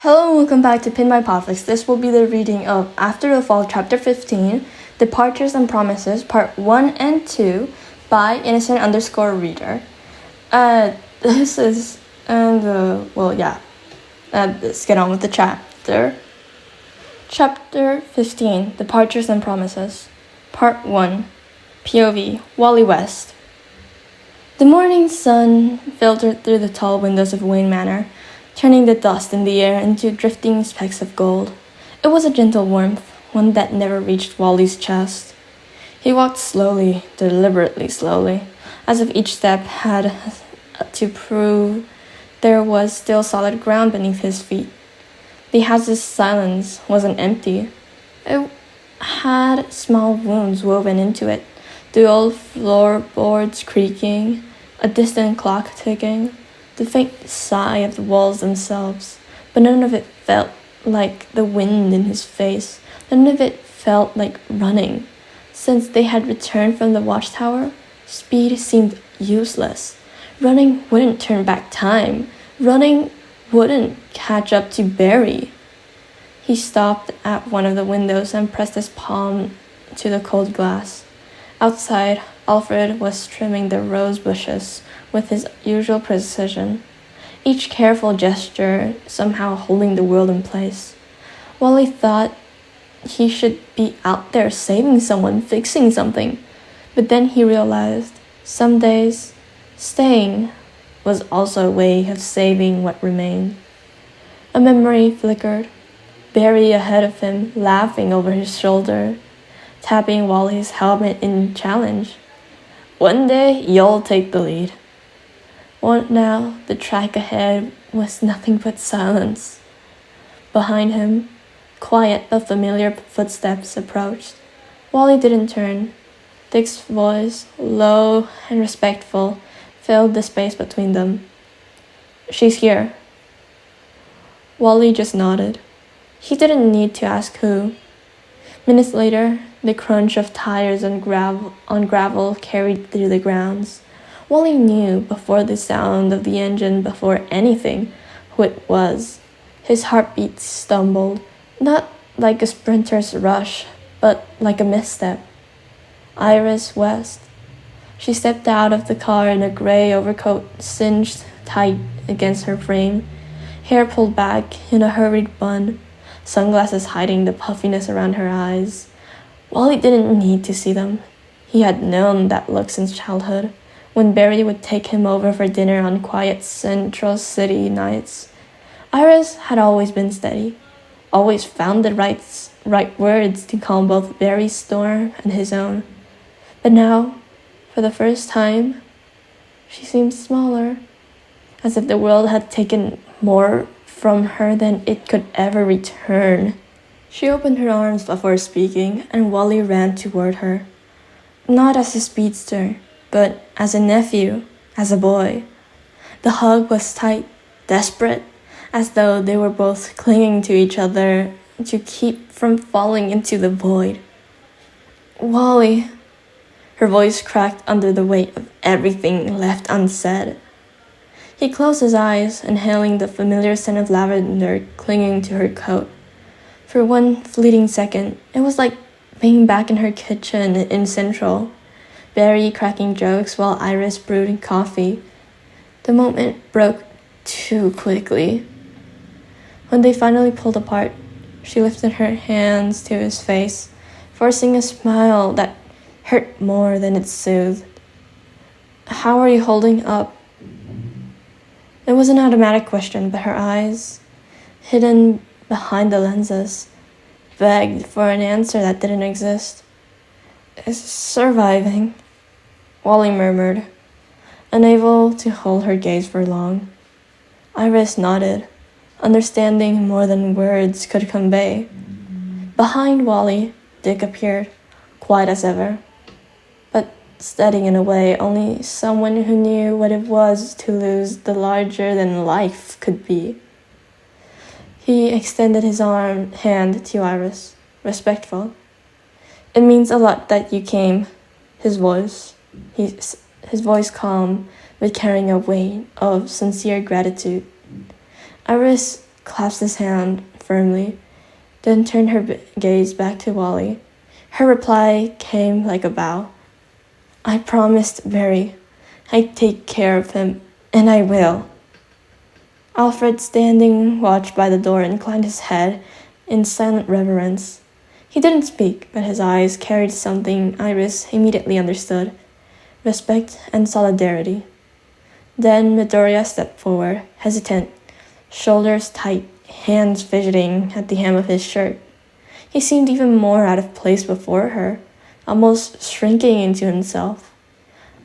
Hello and welcome back to Pin My Podfic. This will be the reading of After the Fall, Chapter 15, Departures and Promises, Part 1 and 2 by innocent_reader. Let's get on with the chapter. Chapter 15, Departures and Promises, Part 1, POV, Wally West. The morning sun filtered through the tall windows of Wayne Manor, turning the dust in the air into drifting specks of gold. It was a gentle warmth, one that never reached Wally's chest. He walked slowly, deliberately slowly, as if each step had to prove there was still solid ground beneath his feet. The house's silence wasn't empty. It had small wounds woven into it, the old floorboards creaking, a distant clock ticking, the faint sigh of the walls themselves, but none of it felt like the wind in his face. None of it felt like running. Since they had returned from the watchtower, speed seemed useless. Running wouldn't turn back time. Running wouldn't catch up to Barry. He stopped at one of the windows and pressed his palm to the cold glass. Outside, Alfred was trimming the rose bushes with his usual precision, each careful gesture somehow holding the world in place. Wally thought he should be out there saving someone, fixing something, but then he realized some days staying was also a way of saving what remained. A memory flickered, Barry ahead of him, laughing over his shoulder, tapping Wally's helmet in challenge. One day, you'll take the lead. Now, the track ahead was nothing but silence. Behind him, quiet but familiar footsteps approached. Wally didn't turn. Dick's voice, low and respectful, filled the space between them. She's here. Wally just nodded. He didn't need to ask who. Minutes later, the crunch of tires on gravel carried through the grounds. Wally knew before the sound of the engine, before anything, who it was. His heartbeat stumbled, not like a sprinter's rush, but like a misstep. Iris West. She stepped out of the car in a gray overcoat cinched tight against her frame, hair pulled back in a hurried bun, sunglasses hiding the puffiness around her eyes. Wally didn't need to see them. He had known that look since childhood, when Barry would take him over for dinner on quiet Central City nights. Iris had always been steady, always found the right words to calm both Barry's storm and his own. But now, for the first time, she seemed smaller, as if the world had taken more from her than it could ever return. She opened her arms before speaking, and Wally ran toward her. Not as a speedster, but as a nephew, as a boy. The hug was tight, desperate, as though they were both clinging to each other to keep from falling into the void. Wally. Her voice cracked under the weight of everything left unsaid. He closed his eyes, inhaling the familiar scent of lavender clinging to her coat. For one fleeting second, it was like being back in her kitchen in Central, Barry cracking jokes while Iris brewed coffee. The moment broke too quickly. When they finally pulled apart, she lifted her hands to his face, forcing a smile that hurt more than it soothed. How are you holding up? It was an automatic question, but her eyes, hidden behind the lenses, begged for an answer that didn't exist. Surviving, Wally murmured, unable to hold her gaze for long. Iris nodded, understanding more than words could convey. Behind Wally, Dick appeared, quiet as ever, but steady in a way only someone who knew what it was to lose the larger-than-life could be. He extended his hand to Iris, respectful. It means a lot that you came, his voice calm, but carrying a weight of sincere gratitude. Iris clasped his hand firmly, then turned her gaze back to Wally. Her reply came like a vow. I promised Barry I'd take care of him, and I will. Alfred, standing watch by the door, inclined his head in silent reverence. He didn't speak, but his eyes carried something Iris immediately understood: respect and solidarity. Then Midoriya stepped forward, hesitant, shoulders tight, hands fidgeting at the hem of his shirt. He seemed even more out of place before her, almost shrinking into himself.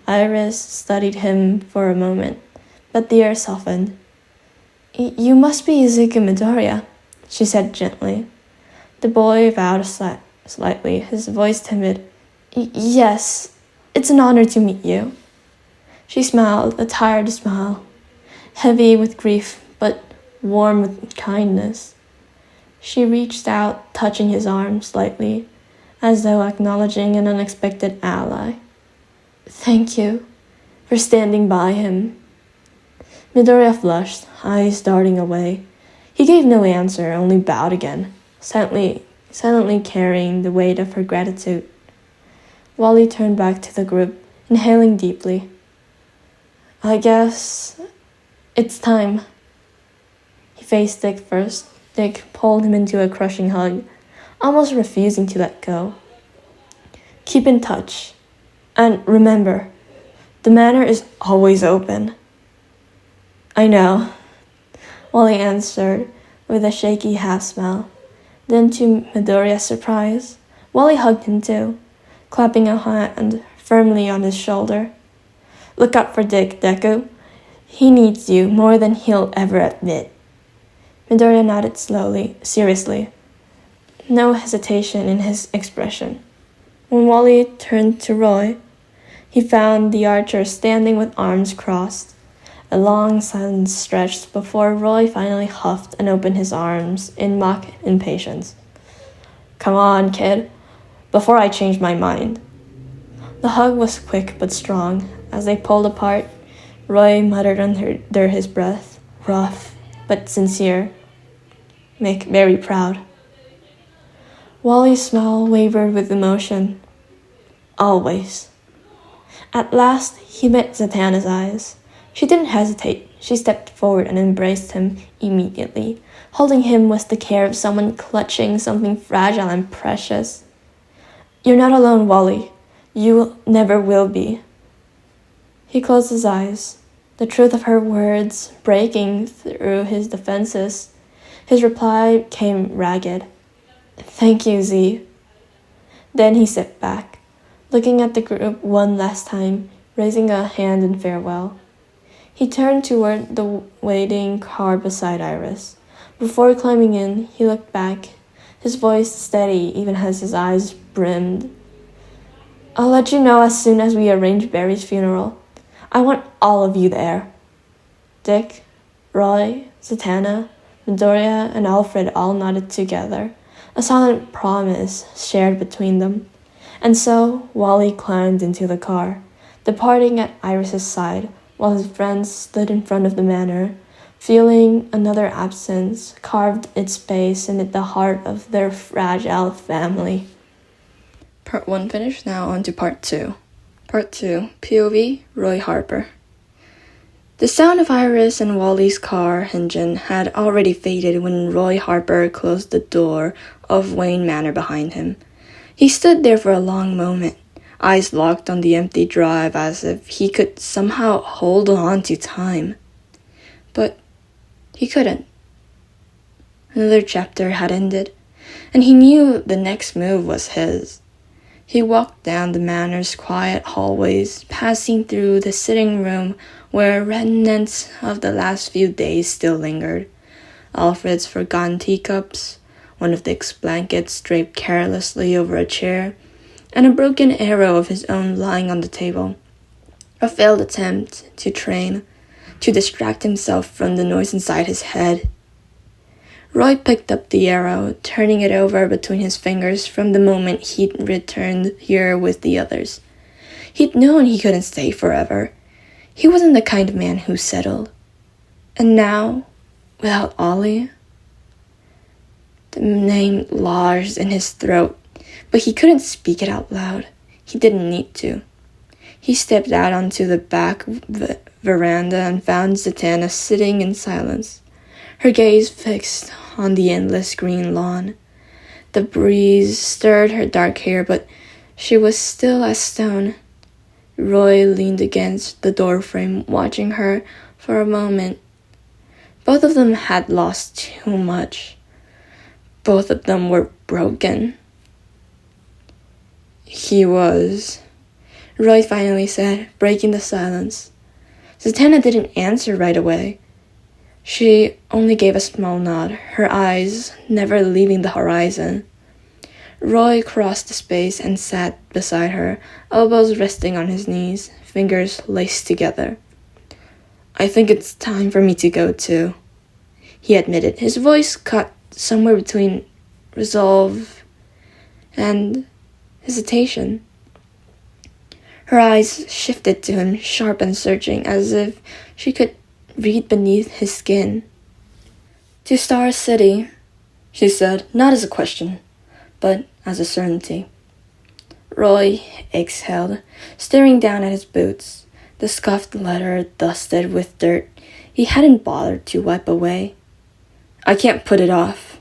Iris studied him for a moment, but the air softened. You must be Izuku Midoriya, she said gently. The boy bowed slightly, his voice timid. Yes, it's an honor to meet you. She smiled, a tired smile, heavy with grief, but warm with kindness. She reached out, touching his arm slightly, as though acknowledging an unexpected ally. Thank you for standing by him. Midoriya flushed, eyes darting away. He gave no answer, only bowed again, silently carrying the weight of her gratitude. Wally turned back to the group, inhaling deeply. I guess it's time. He faced Dick first. Dick pulled him into a crushing hug, almost refusing to let go. Keep in touch. And remember, the manor is always open. I know, Wally answered with a shaky half-smile. Then, to Midoriya's surprise, Wally hugged him too, clapping a hand firmly on his shoulder. Look out for Dick, Deku. He needs you more than he'll ever admit. Midoriya nodded slowly, seriously, no hesitation in his expression. When Wally turned to Roy, he found the archer standing with arms crossed. A long silence stretched before Roy finally huffed and opened his arms in mock impatience. Come on, kid, before I change my mind. The hug was quick but strong. As they pulled apart, Roy muttered under his breath, rough but sincere. Make very proud. Wally's smile wavered with emotion. Always. At last, he met Zatanna's eyes. She didn't hesitate. She stepped forward and embraced him immediately, holding him with the care of someone clutching something fragile and precious. You're not alone, Wally. You never will be. He closed his eyes, the truth of her words breaking through his defenses. His reply came ragged. Thank you, Z. Then he stepped back, looking at the group one last time, raising a hand in farewell. He turned toward the waiting car beside Iris. Before climbing in, he looked back, his voice steady even as his eyes brimmed. I'll let you know as soon as we arrange Barry's funeral. I want all of you there. Dick, Roy, Zatanna, Midoriya, and Alfred all nodded together, a silent promise shared between them. And so Wally climbed into the car, departing at Iris's side, while his friends stood in front of the manor, feeling another absence carved its space in the heart of their fragile family. Part 1 finished, now on to Part 2. Part 2, POV, Roy Harper. The sound of Iris and Wally's car engine had already faded when Roy Harper closed the door of Wayne Manor behind him. He stood there for a long moment, eyes locked on the empty drive as if he could somehow hold on to time. But he couldn't. Another chapter had ended, and he knew the next move was his. He walked down the manor's quiet hallways, passing through the sitting room where remnants of the last few days still lingered. Alfred's forgotten teacups, one of Dick's blankets draped carelessly over a chair, and a broken arrow of his own lying on the table. A failed attempt to distract himself from the noise inside his head. Roy picked up the arrow, turning it over between his fingers from the moment he'd returned here with the others. He'd known he couldn't stay forever. He wasn't the kind of man who settled. And now, without Ollie, The name lodged in his throat, but he couldn't speak it out loud. He didn't need to. He stepped out onto the back veranda and found Zatanna sitting in silence, her gaze fixed on the endless green lawn. The breeze stirred her dark hair, but she was still as stone. Roy leaned against the doorframe, watching her for a moment. Both of them had lost too much. Both of them were broken. He was, Roy finally said, breaking the silence. Zatanna didn't answer right away. She only gave a small nod, her eyes never leaving the horizon. Roy crossed the space and sat beside her, elbows resting on his knees, fingers laced together. "I think it's time for me to go too," he admitted, his voice cut somewhere between resolve and hesitation. Her eyes shifted to him, sharp and searching, as if she could read beneath his skin. "To Star City," she said, not as a question, but as a certainty. Roy exhaled, staring down at his boots, the scuffed leather dusted with dirt he hadn't bothered to wipe away. "I can't put it off.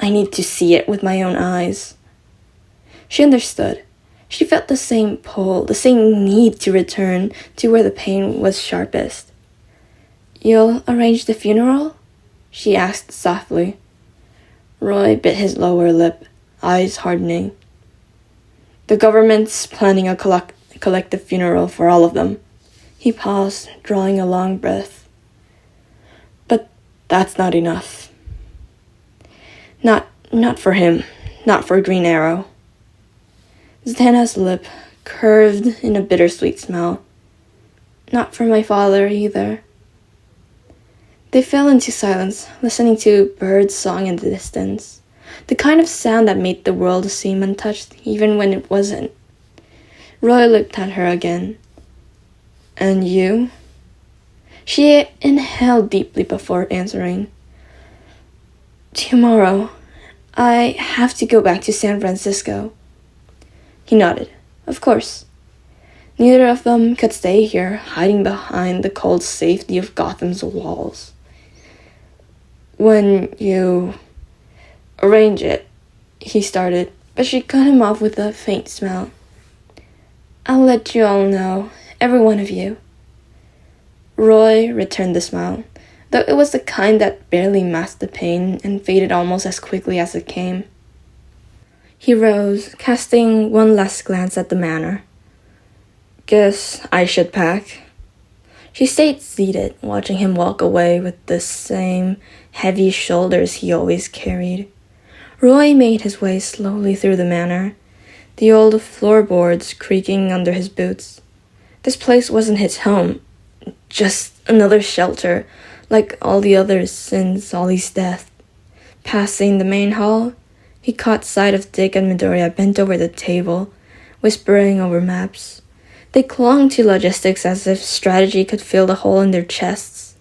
I need to see it with my own eyes." She understood. She felt the same pull, the same need to return to where the pain was sharpest. "You'll arrange the funeral?" she asked softly. Roy bit his lower lip, eyes hardening. "The government's planning a collective funeral for all of them." He paused, drawing a long breath. "But that's not enough. Not for him, not for Green Arrow." Zatanna's lip curved in a bittersweet smile. "Not for my father either." They fell into silence, listening to birds' song in the distance, the kind of sound that made the world seem untouched even when it wasn't. Roy looked at her again. "And you?" She inhaled deeply before answering. "Tomorrow, I have to go back to San Francisco." He nodded. Of course. Neither of them could stay here, hiding behind the cold safety of Gotham's walls. "When you arrange it," he started, but she cut him off with a faint smile. "I'll let you all know, every one of you." Roy returned the smile, though it was the kind that barely masked the pain and faded almost as quickly as it came. He rose, casting one last glance at the manor. "Guess I should pack." She stayed seated, watching him walk away with the same heavy shoulders he always carried. Roy made his way slowly through the manor, the old floorboards creaking under his boots. This place wasn't his home, just another shelter, like all the others since Ollie's death. Passing the main hall, he caught sight of Dick and Midoriya bent over the table, whispering over maps. They clung to logistics as if strategy could fill the hole in their chests.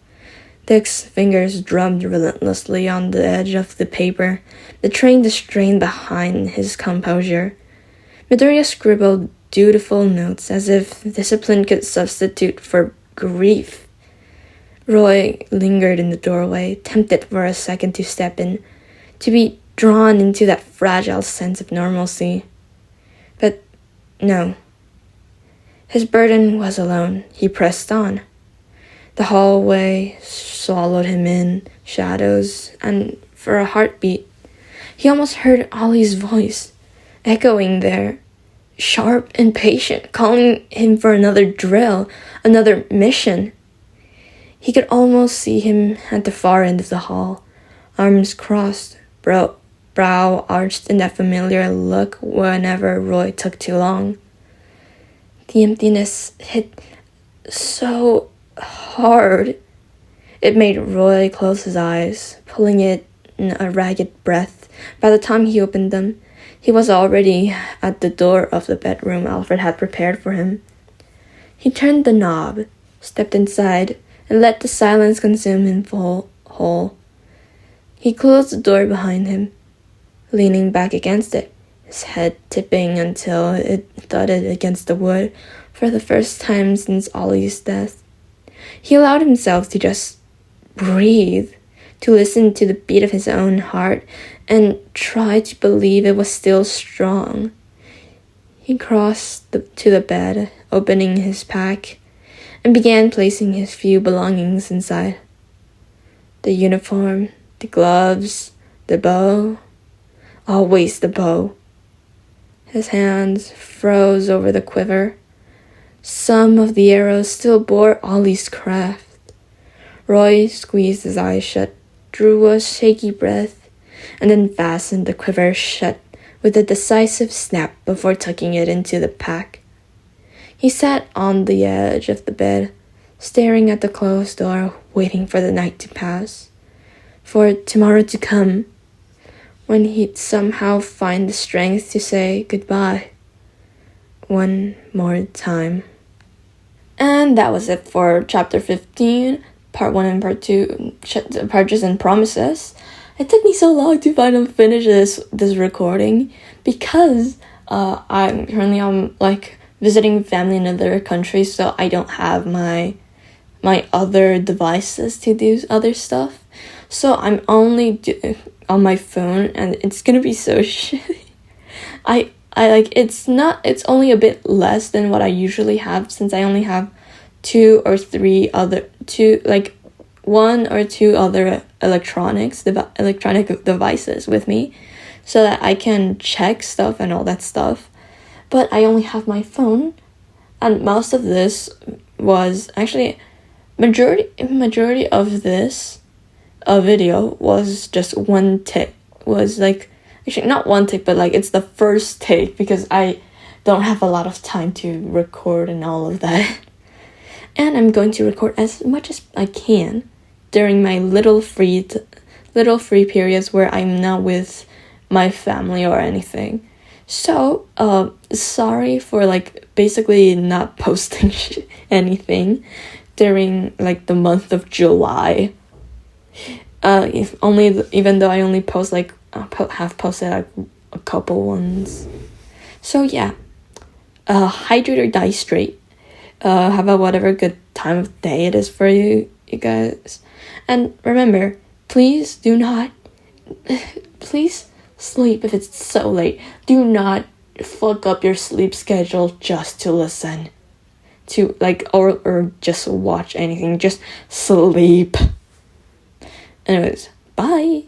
Dick's fingers drummed relentlessly on the edge of the paper, betraying the strain behind his composure. Midoriya scribbled dutiful notes as if discipline could substitute for grief. Roy lingered in the doorway, tempted for a second to step in, to be drawn into that fragile sense of normalcy. But no. His burden was alone. He pressed on. The hallway swallowed him in, shadows, and for a heartbeat, he almost heard Ollie's voice, echoing there, sharp and patient, calling him for another drill, another mission. He could almost see him at the far end of the hall, arms crossed, brow arched in that familiar look whenever Roy took too long. The emptiness hit so hard. It made Roy close his eyes, pulling it in a ragged breath. By the time he opened them, he was already at the door of the bedroom Alfred had prepared for him. He turned the knob, stepped inside, and let the silence consume him whole. He closed the door behind him, leaning back against it, his head tipping until it thudded against the wood for the first time since Ollie's death. He allowed himself to just breathe, to listen to the beat of his own heart, and try to believe it was still strong. He crossed to the bed, opening his pack, and began placing his few belongings inside. The uniform, the gloves, the bow. Always the bow. His hands froze over the quiver. Some of the arrows still bore Ollie's craft. Roy squeezed his eyes shut, drew a shaky breath, and then fastened the quiver shut with a decisive snap before tucking it into the pack. He sat on the edge of the bed, staring at the closed door, waiting for the night to pass, for tomorrow to come, when he'd somehow find the strength to say goodbye one more time. And that was it for chapter 15, part 1 and part 2, Purchase and Promises. It took me so long to finally finish this recording because I'm currently visiting family in other countries, so I don't have my other devices to do other stuff. So I'm only on my phone, and it's gonna be so shitty. It's only a bit less than what I usually have, since I only have one or two other electronic devices with me, so that I can check stuff and all that stuff. But I only have my phone, and most of this was actually majority of this video was just one take. Was actually not one take, but it's the first take, because I don't have a lot of time to record and all of that. And I'm going to record as much as I can during my little free periods where I'm not with my family or anything. So, sorry for basically not posting anything during the month of July. Even though I only post have posted a couple ones. So yeah, hydrate or die straight. Have a whatever good time of day it is for you guys. And remember, please sleep if it's so late. Do not fuck up your sleep schedule just to listen to or just watch anything. Just sleep. Anyways, bye.